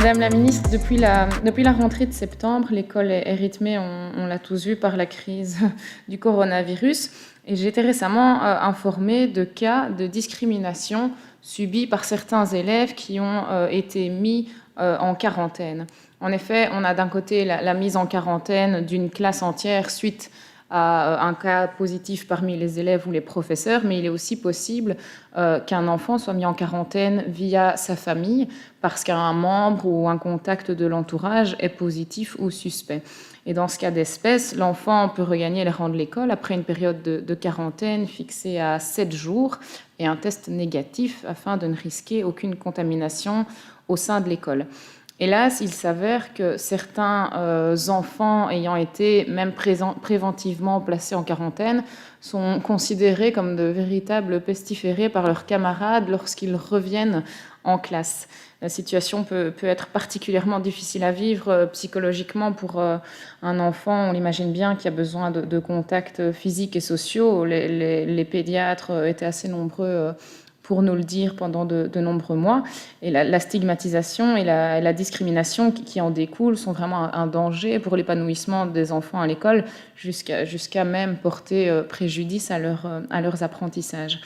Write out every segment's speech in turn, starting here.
Madame la ministre, depuis la rentrée de septembre, l'école est rythmée, on l'a tous vu, par la crise du coronavirus. Et j'ai été récemment informée de cas de discrimination subis par certains élèves qui ont été mis en quarantaine. En effet, on a d'un côté la mise en quarantaine d'une classe entière suite à un cas positif parmi les élèves ou les professeurs, mais il est aussi possible qu'un enfant soit mis en quarantaine via sa famille parce qu'un membre ou un contact de l'entourage est positif ou suspect. Et dans ce cas d'espèce, l'enfant peut regagner les rangs de l'école après une période de quarantaine fixée à 7 jours et un test négatif afin de ne risquer aucune contamination au sein de l'école. Hélas, il s'avère que certains enfants ayant été même préventivement placés en quarantaine sont considérés comme de véritables pestiférés par leurs camarades lorsqu'ils reviennent en classe. La situation peut être particulièrement difficile à vivre psychologiquement pour un enfant, on l'imagine bien, qui a besoin de contacts physiques et sociaux. Les pédiatres étaient assez nombreux pour nous le dire pendant de nombreux mois. Et la stigmatisation et la discrimination qui en découlent sont vraiment un danger pour l'épanouissement des enfants à l'école, jusqu'à même porter préjudice à leurs apprentissages.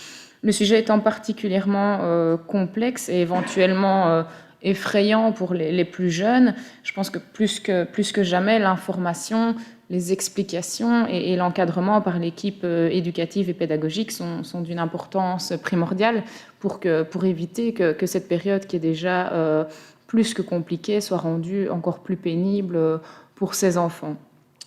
Le sujet étant particulièrement complexe et éventuellement effrayant pour les plus jeunes, je pense que plus que jamais, l'information, les explications et l'encadrement par l'équipe éducative et pédagogique sont d'une importance primordiale pour éviter que cette période qui est déjà plus que compliquée soit rendue encore plus pénible pour ces enfants.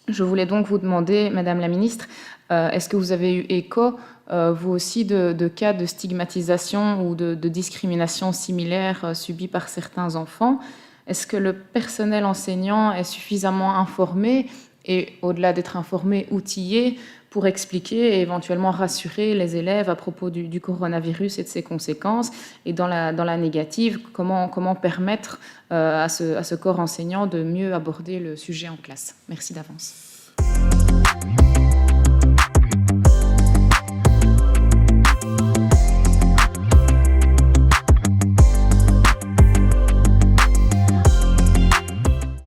Je voulais donc vous demander, Madame la Ministre, est-ce que vous avez eu écho, vous aussi, de cas de stigmatisation ou de discrimination similaires subis par certains enfants? Est-ce que le personnel enseignant est suffisamment informé et, au-delà d'être informé, outillé pour expliquer et éventuellement rassurer les élèves à propos du coronavirus et de ses conséquences? Et dans la négative, comment permettre à ce corps enseignant de mieux aborder le sujet en classe? Merci d'avance.